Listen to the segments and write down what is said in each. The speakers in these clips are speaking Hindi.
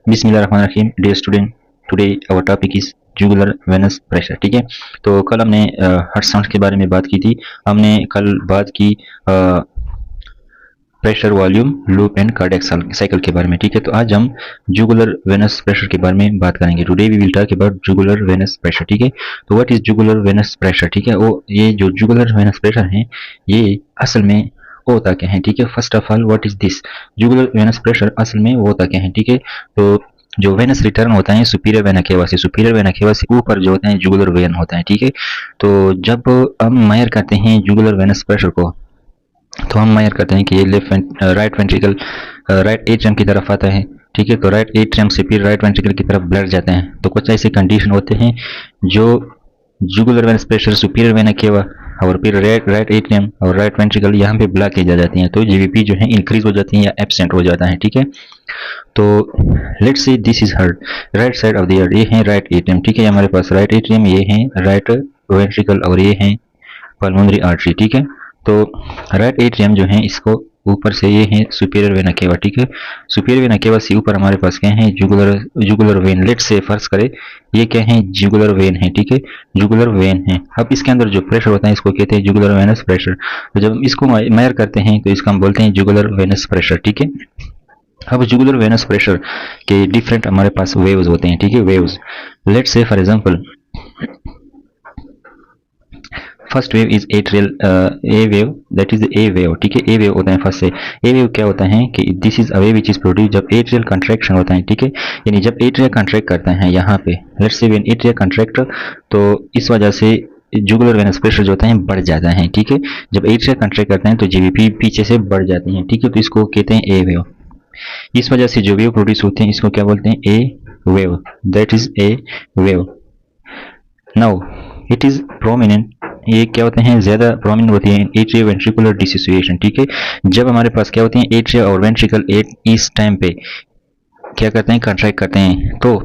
बिस्मिल्लाहिर्रहमानिर्रहीम। Dear student, today our topic is jugular venous pressure. ठीक है, तो कल हमने हार्ट साउंड के बारे में बात की थी। हमने कल बात की pressure, volume, loop and cardiac cycle के बारे में। ठीक है, तो आज हम जुगुलर वेनस प्रेशर के बारे में बात करेंगे। Today we will talk about jugular venous pressure. ठीक है, तो what is jugular venous pressure? ठीक है, वो ये जो जुगुलर वेनस प्रेशर है ये असल में होता क्या है? ठीक है, first of all what is this jugular venous pressure? असल में वो होता क्या है? ठीक है, तो जो वेनस रिटर्न होता है सुपीरियर वेना केवा से ऊपर जो होता है जुगुलर वेन होता है। ठीक है, तो जब हम मेजर करते हैं जुगुलर वेनस प्रेशर को तो हम मेजर करते हैं कि ये राइट वेंट्रिकल राइट एट्रियम की तरफ आता है। ठीक है, तो राइट एट्रियम से फिर राइट वेंट्रिकल की तरफ ब्लड जाते हैं। तो कुछ ऐसे कंडीशन होते हैं जो jugular venous pressure, superior vena cava और फिर राइट एट्रियम और राइट वेंट्रिकल यहाँ पे ब्लॉक की जा जाती हैं, तो जीवीपी जो है इंक्रीज हो जाती है या एब्सेंट हो जाता है। ठीक है, तो let's say this is heart right side of the heart, ये है राइट एट्रियम। ठीक है, हमारे पास राइट एट्रियम, ये है राइट वेंट्रिकल और ये है पल्मोनरी आर्टरी। ठीक है, तो राइट एट्रियम जो है इसको ऊपर से ये है सुपीरियर वेना केवा। ठीक है, सुपीरियर वेना केवा से ऊपर हमारे पास क्या है? Jugular vein. लेट्स से फर्ज करें ये क्या है? जुगुलर वेन है। ठीक है, जुगुलर वेन है। अब इसके अंदर जो प्रेशर होता है इसको कहते हैं जुगुलर वेनस प्रेशर। तो जब हम इसको मेजर करते हैं तो इसका हम बोलते हैं जुगुलर वेनस प्रेशर। ठीक है, अब जुगुलर वेनस प्रेशर के डिफरेंट हमारे पास वेव्स होते हैं। ठीक है, waves. Let's say for example first wave is atrial A wave, that is a wave. ठीक है, ए वेव होता है फर्स्ट से। ए वेव क्या होता है कि this is a wave which is produce जब एट्रियल कंट्रैक्शन होता है। ठीक है, यानी जब एट्रिया कंट्रैक्ट करता है यहाँ पे, let's say when atria contract, तो इस वजह से जुगुलर वेनस प्रेशर जो होता है बढ़ जाता है। ठीक है, जब एट्रिया कंट्रैक्ट करते हैं तो जीवीपी पीछे से बढ़ जाती है। ठीक है, तो इसको कहते हैं ए वेव। इस वजह से जो वेव प्रोड्यूस होते हैं इसको क्या बोलते हैं? A wave, that is a wave. Now it is prominent, ये क्या होते हैं? ज्यादा प्रोमिनेंट होती है एट्रियो वेंट्रिकुलर डिसोसिएशन। ठीक है, जब हमारे पास क्या होते हैं एट्रिया और वेंट्रिकल इस टाइम पे क्या करते हैं? कंट्रैक्ट करते हैं। तो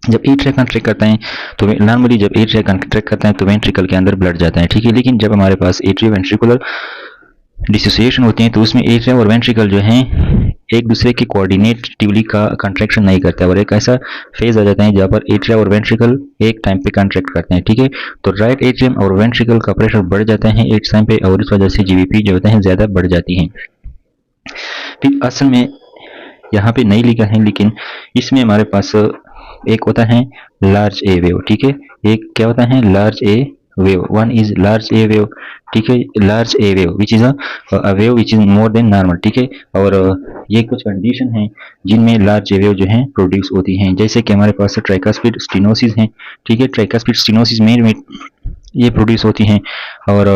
जब एट्रिया कंट्रैक्ट करते हैं तो नॉर्मली जब एट्रिया कंट्रैक्ट करते हैं तो वेंट्रिकल के अंदर ब्लड जाता है। ठीक है, लेकिन जब हमारे पास एट्रियो वेंट्रिकुलर डिसोसिएशन होती है तो उसमें एट्रिया और वेंट्रिकल जो हैं एक दूसरे के कोऑर्डिनेटिवली का कंट्रैक्शन नहीं करता है और एक ऐसा फेज आ जाता है जहाँ पर एट्रिया और वेंट्रिकल एक टाइम पे कंट्रैक्ट करते हैं। ठीक है, तो राइट एट्रियम और वेंट्रिकल का प्रेशर बढ़ जाता है एक टाइम पे और इस वजह से जीवीपी जो होते हैं ज्यादा बढ़ जाती है। फिर असल में यहाँ पे नहीं लिखा है लेकिन इसमें हमारे पास एक होता है लार्ज ए वेव। ठीक है, एक क्या होता है? Large A wave. One is large A wave. ठीक है, large A wave which is a wave which is more than normal. ठीक है, और ये कुछ कंडीशन है जिनमें लार्ज ए वेव जो है प्रोड्यूस होती हैं, जैसे कि हमारे पास ट्राइकास्पिड स्टेनोसिस है। ठीक है, ट्राइकास्पिड स्टेनोसिस में ये प्रोड्यूस होती हैं और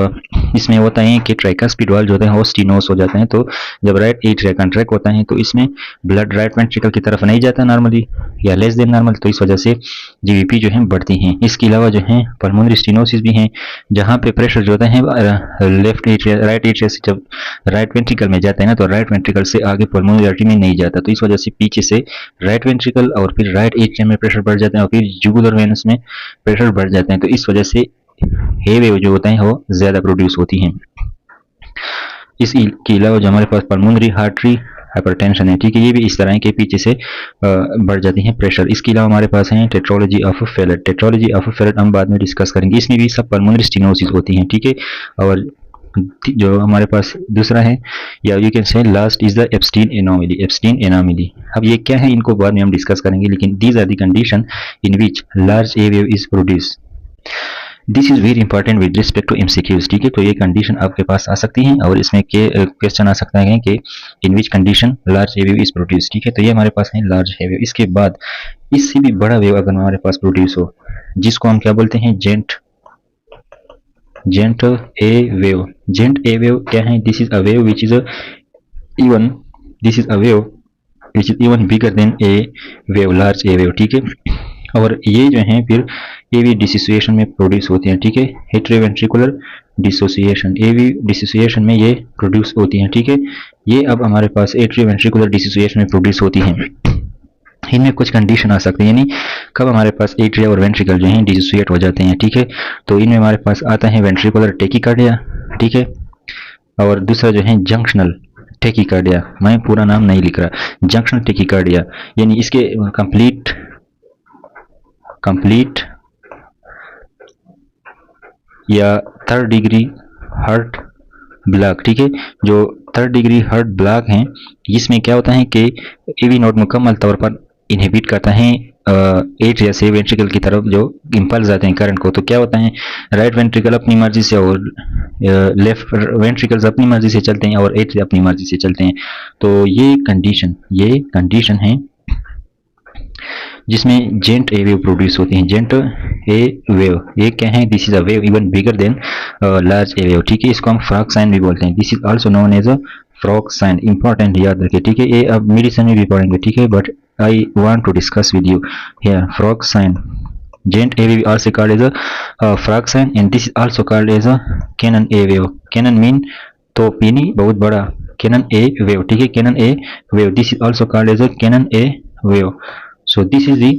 इसमें होता है कि ट्राइकास्पिड वाल जो होता है वो स्टीनोस हो जाते हैं। तो जब राइट एट्रिया कंट्रैक्ट होता है तो इसमें ब्लड राइट वेंट्रिकल की तरफ नहीं जाता नॉर्मली या लेस देन नॉर्मल, तो इस वजह से जीवीपी जो है बढ़ती हैं। इसके अलावा जो है पल्मोनरी स्टेनोसिस भी हैं जहाँ पे प्रेशर जो होता है लेफ्ट एट्रिया राइट एट्रिया से जब राइट वेंट्रिकल में जाता है ना तो राइट वेंट्रिकल से आगे पल्मोनरी आर्टरी में नहीं जाता, तो इस वजह से पीछे से राइट वेंट्रिकल और फिर राइट एट्रियम में प्रेशर बढ़ जाते हैं और फिर जुगुलर वेनस में प्रेशर बढ़ जाते हैं, तो इस वजह से हे वेव जो होता है वो ज्यादा प्रोड्यूस होती हैं। इसके अलावा जो हमारे पास पल्मोनरी आर्टरी हाइपरटेंशन है। ठीक है, ये भी इस तरह के पीछे से बढ़ जाती है प्रेशर। इसके अलावा हमारे पास है tetralogy of Fallot. Tetralogy of Fallot हम बाद में डिस्कस करेंगे, इसमें भी सब पल्मोनरी स्टेनोसिस होती हैं। ठीक है, और जो हमारे पास दूसरा है या यू कैन से last is the Epstein anomaly. Epstein anomaly, अब ये क्या है इनको बाद में हम डिस्कस करेंगे, लेकिन these are the condition in which large A wave is produce. This is very important with respect to MCQs. ठीक है, तो ये कंडीशन आपके पास आ सकती हैं और इसमें क्वेश्चन आ सकता है कि in which condition large A wave is produce. ठीक है, तो ये हमारे पास है लार्ज ए वेव। इसके बाद इससे भी बड़ा वेव अगर हमारे पास प्रोड्यूस हो जिसको हम क्या बोलते हैं? जेंट ए वेव। जेंट ए वेव क्या है? This is a wave which is even this is a wave which is even bigger then A wave, large A wave. ठीक है, और ये जो है फिर ए वी डिसोसिएशन में प्रोड्यूस होती हैं। ठीक है, atrioventricular dissociation, A V dissociation में ये प्रोड्यूस होती हैं। ठीक है, ये अब हमारे पास एट्रियोवेंट्रिकुलर डिसोसिएशन में प्रोड्यूस होती हैं। इनमें कुछ कंडीशन आ सकती है, यानी कब हमारे पास एट्रिया और वेंट्रिकल जो हैं डिसोसिएट हो जाते हैं। ठीक है, तो इनमें हमारे पास आता है वेंट्रिकुलर टेकिकार्डिया। ठीक है, और दूसरा जो है जंक्शनल टेकिकार्डिया, मैं पूरा नाम नहीं लिख रहा, जंक्शनल टेकिकार्डिया, यानी इसके कंप्लीट या थर्ड डिग्री हार्ट ब्लॉक, ठीक है। जो थर्ड डिग्री हार्ट ब्लॉक हैं, इसमें क्या होता है कि एवी नोड मुकम्मल तौर पर इनहिबिट करता है एट्रिया से वेंट्रिकल की तरफ जो इम्पल्स आते हैं करंट को। तो क्या होता है, राइट वेंट्रिकल अपनी मर्जी से और लेफ्ट वेंट्रिकल्स अपनी मर्जी से चलते हैं और एट्रिया अपनी मर्जी से चलते हैं। तो ये कंडीशन है जिसमें जेंट ए वेव प्रोड्यूस होती हैं। जेंट ए वेव, ये क्या है, this is a wave even bigger than large A wave, ठीक है। इसको हम फ्रॉग साइन भी बोलते हैं। This is also known as a frog sign, important याद रखिए, ठीक है। ये अब मेडिसिन में भी पढ़ेंगे, ठीक है, but I want to discuss with you here frog sign. Gent A wave also called as a frog sign, and this is also called as a Cannon A wave. Cannon mean तो पीनी बहुत बड़ा, Cannon A wave, ठीक है, Cannon A wave. This is also called as a Cannon A wave. So this is the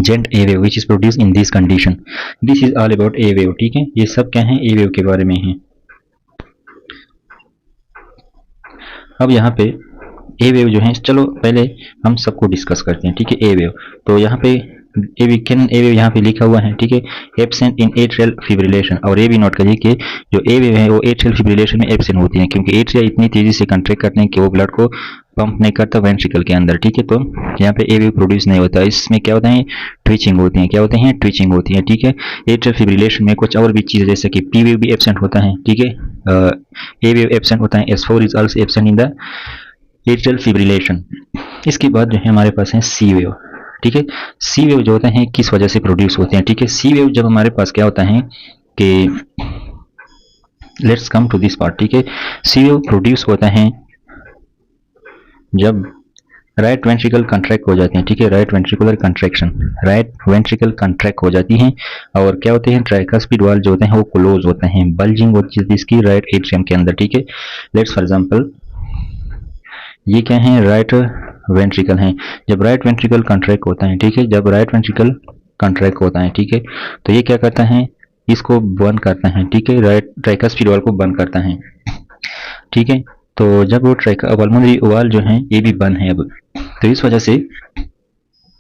Gent A wave which is produced in this condition. This is all about A wave, ठीक है। ये सब क्या है, A wave के बारे में है। अब यहाँ पे A wave जो है, चलो पहले हम सबको डिस्कस करते हैं, ठीक है। A wave, तो यहाँ पे कैनन ए वेव यहाँ पे लिखा हुआ है, ठीक है, एब्सेंट इन एट्रियल फिब्रिलेशन। और ये भी नोट करिए कि जो ए वेव है वो एट्रियल फिब्रिलेशन में एब्सेंट होती है, क्योंकि एट्रिया इतनी तेजी से कंट्रैक्ट करते हैं कि वो ब्लड को पंप नहीं करता वेंट्रिकल के अंदर, ठीक है। तो यहाँ पे ए वेव प्रोड्यूस नहीं होता। इसमें क्या होता है, ट्विचिंग होती है, क्या होते हैं, ट्विचिंग होती है, ठीक है। एट्रियल फिब्रिलेशन में कुछ और भी चीज़ जैसे कि पी वेव भी एब्सेंट होता है, ठीक है, ए वेव एब्सेंट होता है, S4 is also absent in the atrial fibrillation. इसके बाद जो है हमारे पास है सी वेव, ठीक है। सी वेव जो होते हैं किस वजह से प्रोड्यूस होते हैं, ठीक है। सी वेव जब हमारे पास क्या होता है कि let's come to this part, ठीक है। सी वेव प्रोड्यूस होता है जब राइट वेंट्रिकल कंट्रैक्ट हो जाते हैं, ठीक है, right ventricular contraction, right ventricle contract हो जाती हैं और क्या होते हैं, ट्राइकस्पिड वाल जो होते हैं वो क्लोज होते हैं, बल्जिंग होती है इसकी राइट एट्रियम के अंदर, ठीक है। लेट्स फॉर एग्जांपल ये क्या है, राइट वेंट्रिकल है। जब राइट वेंट्रिकल कंट्रैक्ट होता है, ठीक है, जब राइट वेंट्रिकल कंट्रैक्ट होता है, ठीक है, तो ये क्या करता है, इसको बंद करता है, ठीक है, राइट ट्राइकस्पिड वाल को बंद करता है, ठीक है। तो जब वो पल्मोनरी वाल जो है ये भी बंद है अब, तो इस वजह से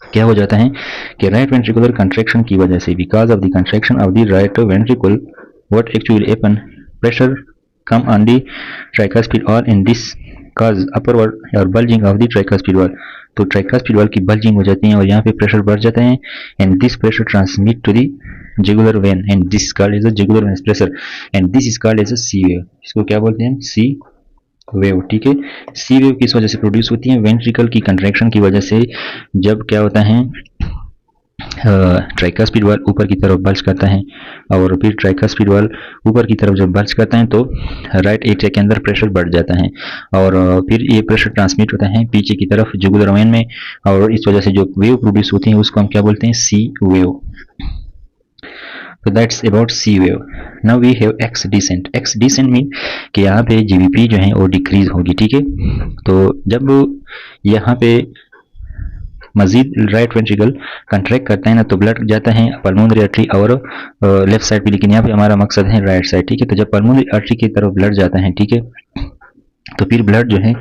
क्या हो जाता है कि राइट वेंट्रिकुलर कंट्रैक्शन की वजह से, because of the contraction of the right ventricle, what actually happen, pressure come on the tricuspid वाल इन दिस cause upperward और bulging of the tricuspid wall, तो tricuspid wall की bulging हो जाती है और यहाँ पे प्रेशर बढ़ जाता है, and this pressure transmit to the jugular vein, and this is called as a jugular vein pressure, and this is called as a C wave. इसको क्या बोलते हैं, C वेव, ठीक है। C वेव किस वजह से प्रोड्यूस होती है, वेंट्रिकल की कंट्रैक्शन की वजह से। जब क्या होता है, ट्राइकस्पिड वाल ऊपर की तरफ बल्ज करता है और फिर ट्राइकस्पिड वाल ऊपर की तरफ जब बल्ज करता है तो राइट एट्रिया के अंदर प्रेशर बढ़ जाता है और फिर ये प्रेशर ट्रांसमिट होता है पीछे की तरफ जुगुलर वेन में, और इस वजह से जो वेव प्रोड्यूस होती है उसको हम क्या बोलते हैं, सी वेव। तो that's about C wave. Now we have X descent. X descent mean कि यहाँ पे जीबीपी जो है वो डिक्रीज होगी, ठीक है। तो जब यहाँ पे मजीद राइट वेंट्रिकल कंट्रैक्ट करता है ना तो ब्लड जाता है पल्मोनरी आर्टरी और लेफ्ट साइड पे, लेकिन यहाँ पे हमारा मकसद है राइट साइड, ठीक है। तो जब पल्मोनरी आर्टरी की तरफ ब्लड जाता है, ठीक है, तो फिर ब्लड जो है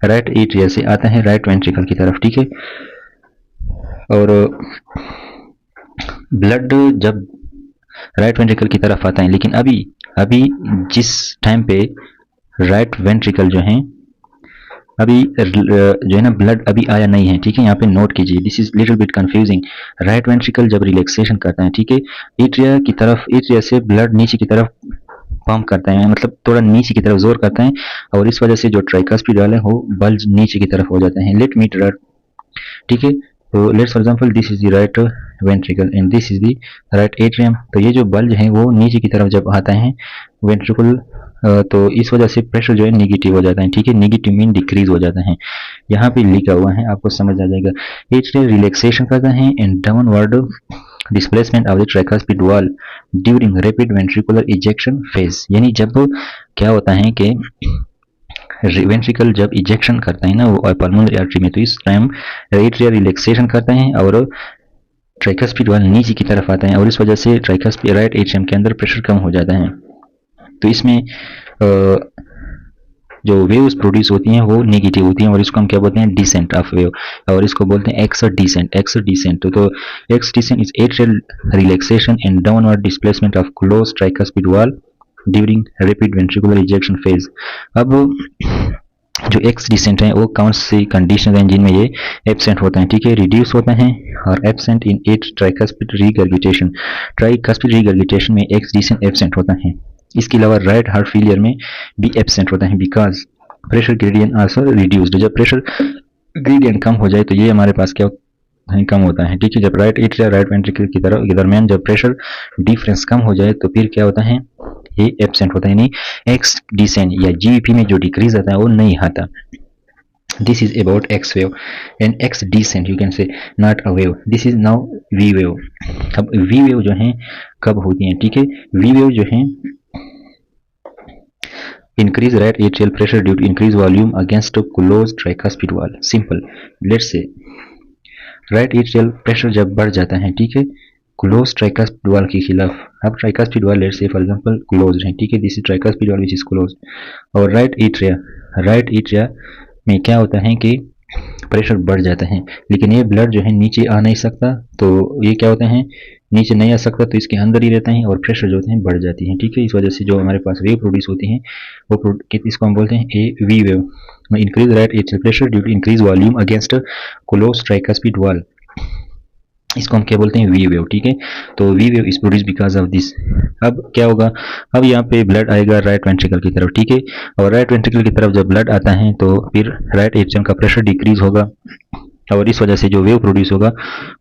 राइट एट्रिया से आता है राइट वेंट्रिकल की तरफ, ठीक है। और ब्लड जब राइट वेंट्रिकल की तरफ आता है, लेकिन अभी जिस टाइम पे राइट वेंट्रिकल जो है अभी जो है ना ब्लड अभी आया नहीं है, ठीक है। यहाँ पे नोट कीजिए, this is little bit confusing. Right ventricle जब रिलैक्सेशन करता है, ठीक है, एट्रिया की तरफ, एट्रिया से ब्लड नीचे की तरफ पंप करता है, मतलब थोड़ा नीचे की तरफ जोर करता है और इस वजह से जो ट्राइकस्पिड वाल है वो बल्ज नीचे की तरफ हो जाते हैं। लेट मी ड्रॉ, ठीक है। तो let's for example this is the right ventricle and this is the right atrium. तो ये जो बल्ज है वो नीचे की तरफ जब आता है वेंट्रिकल, तो इस वजह से प्रेशर जो है निगेटिव हो जाता है, ठीक है। निगेटिव मीन डिक्रीज हो जाता है, यहाँ पे लिखा हुआ है, आपको समझ आ जाएगा। एट्रियल रिलैक्सेशन करता है and downward displacement of the tricuspid valve during rapid ventricular ejection phase. यानी जब क्या होता है कि वेंट्रिकल जब इजेक्शन करता है ना वो पल्मोनरी आर्टरी में, तो इस टाइम एट्रियल रिलैक्सेशन करता है और ट्राइकस्पिड वॉल नीचे की तरफ आता है और इस वजह से ट्राइकस्पिड राइट एट्रियम के अंदर प्रेशर कम हो जाता है। तो इसमें जो वेव्स प्रोड्यूस होती हैं वो नेगेटिव होती हैं और इसको हम क्या बोलते हैं, डिसेंट ऑफ वेव, और इसको बोलते हैं एक्स डिसेंट। एक्स डिसेंट तो X descent is atrial relaxation and downward displacement of close tricuspid valve during rapid ventricular ejection phase. अब जो एक्स डिसेंट है वो कौन सी कंडीशन है जिनमें ये एब्सेंट होता है, ठीक है, रिड्यूस होता है और absent in at tricuspid regurgitation. Tricuspid regurgitation में एक्स डिसेंट एब्सेंट होता है। इसके अलावा राइट हार्ट फेलियर में भी एब्सेंट होता है because pressure gradient also reduced. जब प्रेशर ग्रेडियंट कम हो जाए तो ये हमारे पास क्या कम होता है, ठीक है। जब राइट एट्रिया राइट वेंट्रिकल की तरफ के दरमियान जब प्रेशर डिफरेंस कम हो जाए तो फिर क्या होता है, ये एब्सेंट होता है, यानी एक्स डिसेंट या जीवीपी में जो डिक्रीज आता है वो नहीं आता। This is about X wave and X descent you can say not a wave. This is now V wave. अब वी वेव जो है कब होती है, ठीक है, वी वेव जो है increase right atrial pressure due to increased volume against a closed tricuspid wall. Simple. Let's say right atrial pressure जब बढ़ जाता है, ठीक है, क्लोज ट्राइकस्पिड वॉल के खिलाफ। अब tricuspid wall let's say for example closed है, ठीक है, this is tricuspid wall which is closed और राइट एट्रिया में क्या होता है कि प्रेशर बढ़ जाता है, लेकिन ये ब्लड जो है नीचे आ नहीं सकता, तो ये क्या होता है, नीचे नहीं आ सकता तो इसके अंदर ही रहता है और प्रेशर जो होते हैं बढ़ जाती है, ठीक है। इस वजह से जो हमारे पास वेव प्रोड्यूस होती हैं वो इसको हम बोलते हैं a V wave. Increase right atrial pressure due to increase volume against close tricuspid valve, इसको हम क्या बोलते हैं, वी वेव, ठीक है। तो V wave is produce because of this. अब क्या होगा, अब यहाँ पे ब्लड आएगा राइट वेंट्रिकल की तरफ, ठीक है, और राइट वेंट्रिकल की तरफ जब ब्लड आता है तो फिर राइट एट्रियम का प्रेशर डिक्रीज होगा और इस वजह से जो वेव प्रोड्यूस होगा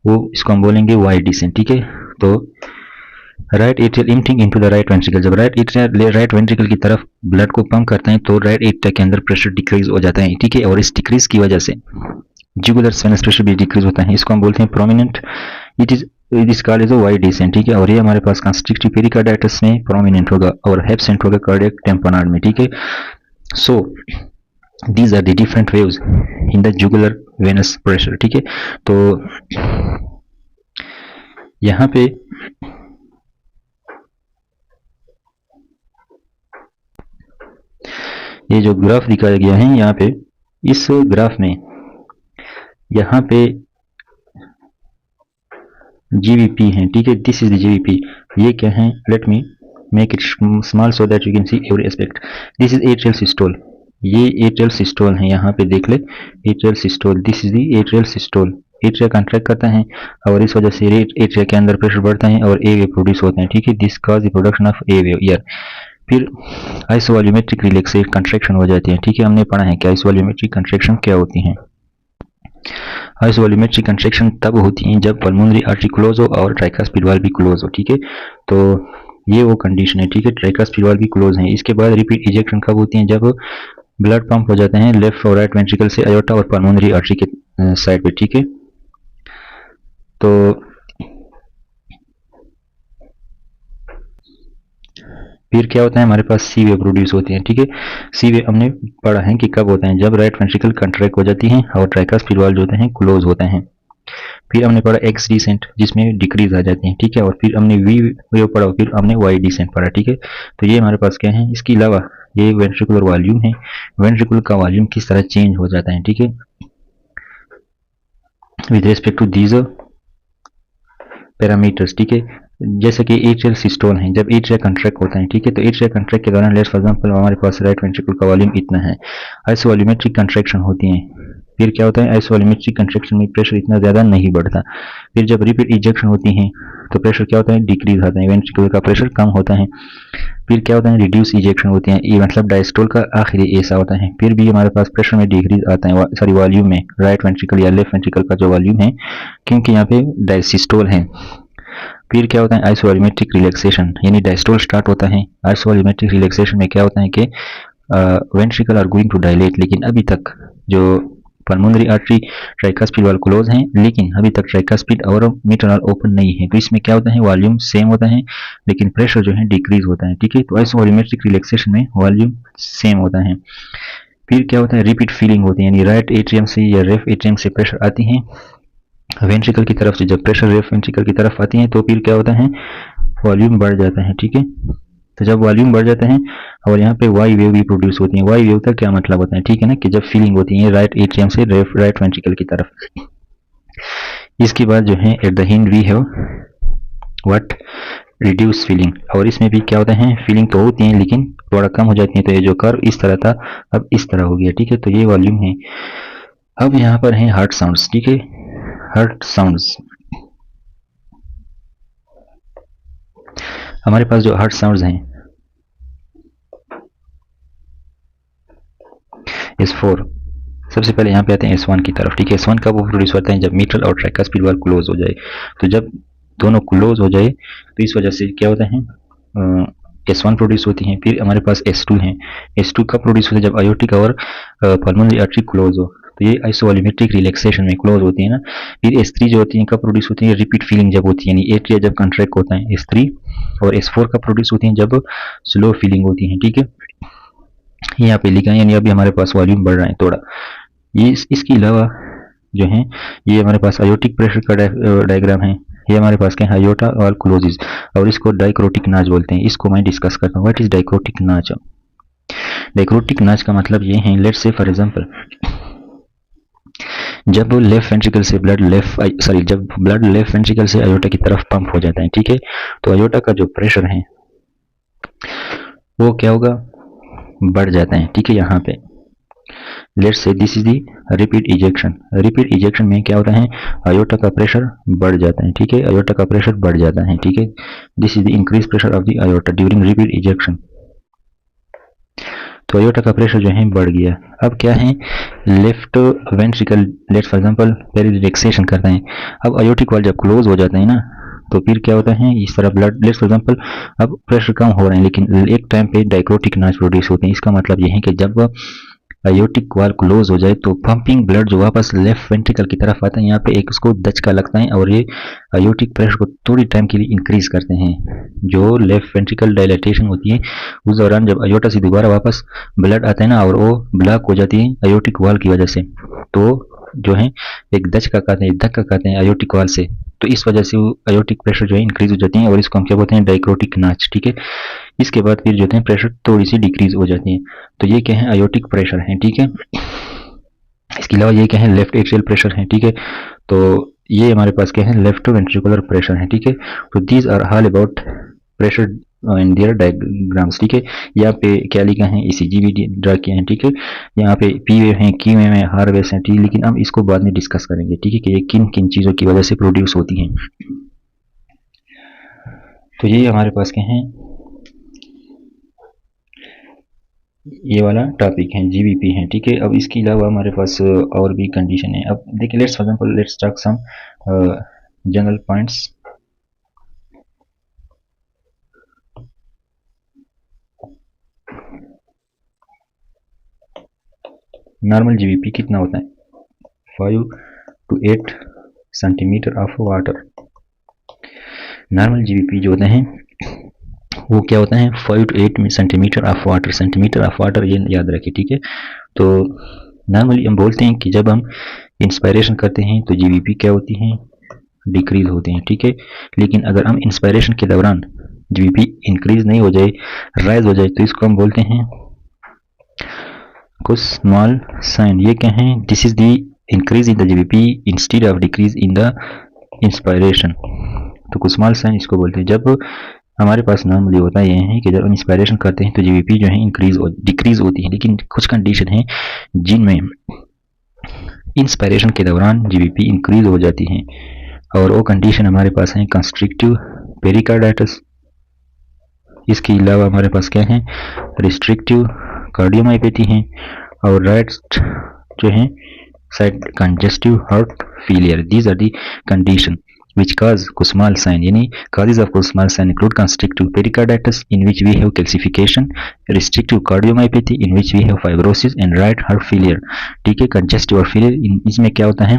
वो इसको हम बोलेंगे वाई डिसेंट, ठीक है। तो right atrial emptying into the right ventricle, जब राइट एट्रियल राइट वेंट्रिकल की तरफ ब्लड को पंप करता है तो राइट एट्रिया के अंदर प्रेशर डिक्रीज हो जाता है, ठीक है, और इस डिक्रीज की वजह से जुगुलर वेनस प्रेशर भी डिक्रीज होता है, इसको हम बोलते हैं prominent, it is called as a Y descent, ठीक है। और ये हमारे पास कंस्ट्रिक्टिव पेरिकार्डाइटिस में प्रोमिनेंट होगा और एब्सेंट होगा कार्डियक टेम्पोनार्ड में, ठीक है। सो these are the different waves in the jugular venous pressure, ठीक है। तो यहाँ पे ये जो ग्राफ दिखाया गया है यहाँ पे, इस ग्राफ में यहाँ पे जीवीपी है, ठीक है, दिस इज द जीवीपी। ये क्या है, let me make it small so that you can see every aspect. This is atrial systole, ये एट्रियल सिस्टोल है, यहाँ पे देख ले atrial systole, this is the atrial systole. Atria contract करता है और इस वजह से एट्रिया के अंदर प्रेशर बढ़ता है और ए वेव प्रोड्यूस होते हैं, ठीक है, this cause the production of A wave year. फिर आइसोवॉल्यूमेट्रिक रिलैक्सेशन कंट्रैक्शन हो जाती है, ठीक है, हमने पढ़ा है कि आइसोवॉल्यूमेट्रिक कंट्रैक्शन क्या होती है। आइसोवॉल्यूमेट्रिक कंट्रैक्शन तब होती है जब पल्मोनरी आर्टरी क्लोज हो और ट्राइकस्पिड वॉल्व भी क्लोज हो, ठीक है। तो ये वो कंडीशन है, ठीक है, ट्राइकस्पिड वॉल्व भी क्लोज है। इसके बाद रिपीट इजेक्शन कब होती है, जब ब्लड पंप हो जाते हैं लेफ्ट और राइट वेंट्रिकल से अयोर्टा और पल्मोनरी आर्टरी के साइड पे, ठीक है। तो फिर क्या होता है, हमारे पास सी वेव प्रोड्यूस होती है, ठीक है। सी वेव हमने पढ़ा है कि कब होता है, जब राइट वेंट्रिकल कंट्रैक्ट हो जाती है और ट्राइकस्पिड वॉल्व जो होते हैं क्लोज होते हैं। फिर हमने पढ़ा एक्स डिसेंट जिसमें डिक्रीज आ जाती है, ठीक है, और फिर हमने वी वेव पढ़ा, फिर हमने वाई डिसेंट पढ़ा, ठीक है। तो ये हमारे पास क्या है, इसके अलावा ये वेंट्रिकुलर वॉल्यूम है, वेंट्रिकुलर का वॉल्यूम किस तरह चेंज हो जाता है, ठीक है, with respect to these parameters, ठीक है। जैसे कि एट्रियल सिस्टोल है, जब एट्रिया कंट्रैक्ट होता है, ठीक है, तो एट्रिया कंट्रैक्ट के दौरान लेट्स फॉर एग्जांपल हमारे पास राइट वेंट्रिकल का वॉल्यूम इतना है, आइसोवॉल्यूमेट्रिक कंट्रैक्शन होती है। फिर क्या होता है, आइसोवॉल्यूमेट्रिक कंट्रैक्शन में प्रेशर इतना ज़्यादा नहीं बढ़ता। फिर जब रिपीट इजेक्शन होती है तो प्रेशर क्या होता है, डिक्रीज आता है, वेंट्रिकल का प्रेशर कम होता है। फिर क्या होता है, रिड्यूस इजेक्शन होती है, ये मतलब डायस्टोल का आखिरी ऐसा होता है। फिर भी हमारे पास प्रेशर में डिक्रीज आता है, सॉरी वॉल्यूम में, राइट वेंट्रिकल या लेफ्ट वेंट्रिकल का जो वॉल्यूम है, क्योंकि यहाँ पे डायसिस्टोल है। फिर क्या होता है, आइसोवॉल्यूमेट्रिक रिलैक्सेशन, यानी डायस्टोल स्टार्ट होता है। आइसोवॉल्यूमेट्रिक रिलैक्सेशन में क्या होता है कि ventricle are going to dilate, लेकिन अभी तक जो pulmonary artery tricuspid valve close हैं, लेकिन अभी तक ट्राइकस्पिड और मिटरनल ओपन नहीं है। तो इसमें क्या होता है, वॉल्यूम सेम होता है लेकिन प्रेशर जो है डिक्रीज होता है, ठीक है। तो आइसोवॉल्यूमेट्रिक रिलैक्सेशन में वॉल्यूम सेम होता है। फिर क्या होता है, रिपीट फीलिंग होती है, यानी राइट एट्रियम से या लेफ्ट एट्रियम से प्रेशर आती है वेंट्रिकल की तरफ से, जब प्रेशर लेफ्ट वेंट्रिकल की तरफ आती है तो फिर क्या होता है, वॉल्यूम बढ़ जाता है, ठीक है। तो जब वॉल्यूम बढ़ जाते हैं और यहाँ पे वाई वेव भी प्रोड्यूस होती है। वाई वेव का क्या मतलब होता है, ठीक है ना, कि जब फीलिंग होती है राइट एट्रियम से राइट वेंट्रिकल की तरफ। इसके बाद जो है at the end we have what, reduce filling, और इसमें भी क्या होता है, फीलिंग तो होती है लेकिन थोड़ा कम हो जाती है। तो ये जो कर्व इस तरह था अब इस तरह हो गया, ठीक है। तो ये वॉल्यूम है। अब यहाँ पर है हार्ट साउंड्स, ठीक है, हार्ट साउंड्स। हमारे पास जो हार्ट साउंड्स हैं S4, सबसे पहले यहाँ पे आते हैं S1 की तरफ, ठीक है। S1 कब प्रोड्यूस होता है, जब मीट्रल और ट्राइकस्पिड वाल्व क्लोज हो जाए। तो जब दोनों क्लोज हो जाए तो इस वजह से क्या होता है, S1 प्रोड्यूस होती है। फिर हमारे पास S2 है। S2 कब प्रोड्यूस होता है, जब आयोटिक और पल्मोनरी आर्टरी क्लोज हो, तो ये आइसोवॉल्यूमेट्रिक रिलैक्सेशन में क्लोज होती है ना। फिर S3 जो होती है कब प्रोड्यूस होती है, रिपीट फीलिंग जब होती है, यानी एट्रिया जब कंट्रैक्ट होता है S3। और S4 कब प्रोड्यूस होती है, जब स्लो फीलिंग होती है, ठीक है। यहाँ पे लिखा है, यानी अभी हमारे पास वॉल्यूम बढ़ रहा है थोड़ा। ये इसके अलावा जो है ये हमारे पास आयोटिक प्रेशर का डायग्राम है। ये हमारे पास क्या है, आयोटा और क्लोजिस, और इसको डाइक्रोटिक नाच बोलते हैं। इसको मैं डिस्कस करता हूँ। व्हाट इज डाइक्रोटिक नाच। डाइक्रोटिक नाच का मतलब ये है, लेट्स से फॉर एग्जांपल जब लेफ्ट वेंट्रिकल से जब ब्लड लेफ्ट वेंट्रिकल से आयोटा की तरफ पंप हो जाता है, ठीक है। तो आयोटा का जो प्रेशर है वो क्या होगा, बढ़ जाता है, ठीक है। यहाँ पे let's say this is the repeat ejection. Repeat ejection में क्या होता है, आयोटा का प्रेशर बढ़ जाता है, ठीक है। आयोटा का प्रेशर बढ़ जाता है, ठीक है। This is the increase pressure of the iota during repeat ejection. तो आयोटा का प्रेशर जो है बढ़ गया। अब क्या है, left ventricle let's for example पहले रिलैक्सेशन करते हैं। अब आयोटिक वाल्व जब क्लोज हो जाता है ना, तो फिर क्या होता है, इस तरह ब्लड लेट्स फॉर एग्जांपल अब प्रेशर कम हो रहे हैं लेकिन एक टाइम पे डाइक्रोटिक नाच प्रोड्यूस होते हैं। इसका मतलब यह है कि जब आयोटिक वाल्व क्लोज हो जाए तो पंपिंग ब्लड जो वापस लेफ्ट वेंट्रिकल की तरफ आता है, यहाँ पे एक उसको दचका लगता है और ये आयोटिक प्रेशर को थोड़ी टाइम के लिए इंक्रीज करते हैं। जो लेफ्ट वेंट्रिकल डायलेटेशन होती है उस दौरान जब आयोटा से दोबारा वापस ब्लड आता है ना, और वो ब्लॉक हो जाती है आयोटिक वाल्व की वजह से, तो जो है एक दचका कहते हैं, धक्का कहते हैं आयोटिक वाल्व से। तो इस वजह से वो आयोटिक प्रेशर जो है इंक्रीज हो जाती है और इसको हम क्या बोलते हैं, डाइक्रोटिक नाच, ठीक है। इसके बाद फिर जो है प्रेशर थोड़ी सी डिक्रीज हो जाती है। तो ये क्या है, आयोटिक प्रेशर है, ठीक है। इसके अलावा ये क्या है, लेफ्ट एट्रियल प्रेशर है, ठीक है। तो ये हमारे पास क्या है, लेफ्ट वेंट्रिकुलर प्रेशर है, ठीक है। तो these are all about pressure in their diagrams, ठीक है। यहाँ पे क्या लिखा है, ECG भी ड्रा किया है, ठीक है। यहाँ पे P वेव है, Q वेव है, R वेव है, ठीक है। लेकिन हम इसको बाद में डिस्कस करेंगे, ठीक है, कि ये किन किन चीज़ों की वजह से प्रोड्यूस होती हैं। तो ये हमारे पास क्या है, ये वाला टॉपिक है, GBP है, ठीक है। अब इसके अलावा हमारे पास और भी कंडीशन है। अब देखिए let's for example let's talk some general points. Normal GBP कितना होता है, 5 to 8 centimetre of water. Normal GBP जो होते हैं वो क्या होता है, 5 to 8 centimetre of water. Centimetre of water ये याद रखिए, ठीक है। तो नॉर्मली हम बोलते हैं कि जब हम इंस्पायरेशन करते हैं तो GBP क्या होती है, डिक्रीज होती हैं, ठीक है। लेकिन अगर हम इंस्पायरेशन के दौरान GBP इंक्रीज नहीं हो जाए, राइज हो जाए, तो इसको हम बोलते हैं कुछ स्मॉल साइन। ये क्या है, this is the increase in the GBP instead of decrease in the inspiration. तो कुछ स्मॉल साइन इसको बोलते हैं। जब हमारे पास नॉर्मली होता है ये है कि जब हम इंस्पायरेशन करते हैं तो GBP जो है डिक्रीज होती है। लेकिन कुछ कंडीशन है जिनमें इंस्पायरेशन के दौरान GBP इंक्रीज हो जाती है, और वो कंडीशन हमारे पास है कंस्ट्रिक्टिव पेरिकार्डाइटिस। इसके अलावा हमारे पास क्या है, रिस्ट्रिक्टिव कार्डियोमायोपैथी है, और राइट जो है side congestive heart failure. These are the condition which cause Kussmaul sign. Yani causes of Kussmaul sign include constrictive pericarditis in which we have calcification, restrictive cardiomyopathy in which we have fibrosis, and right heart failure, ठीक है। congestive heart failure इसमें क्या होता है,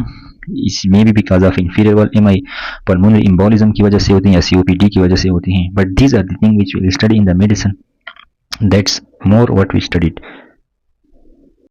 इसमें भी because of inferior wall MI pulmonary embolism की वजह से होती हैं या COPD की वजह से होती हैं। but these are the things which we will study in the medicine, that's more what we studied.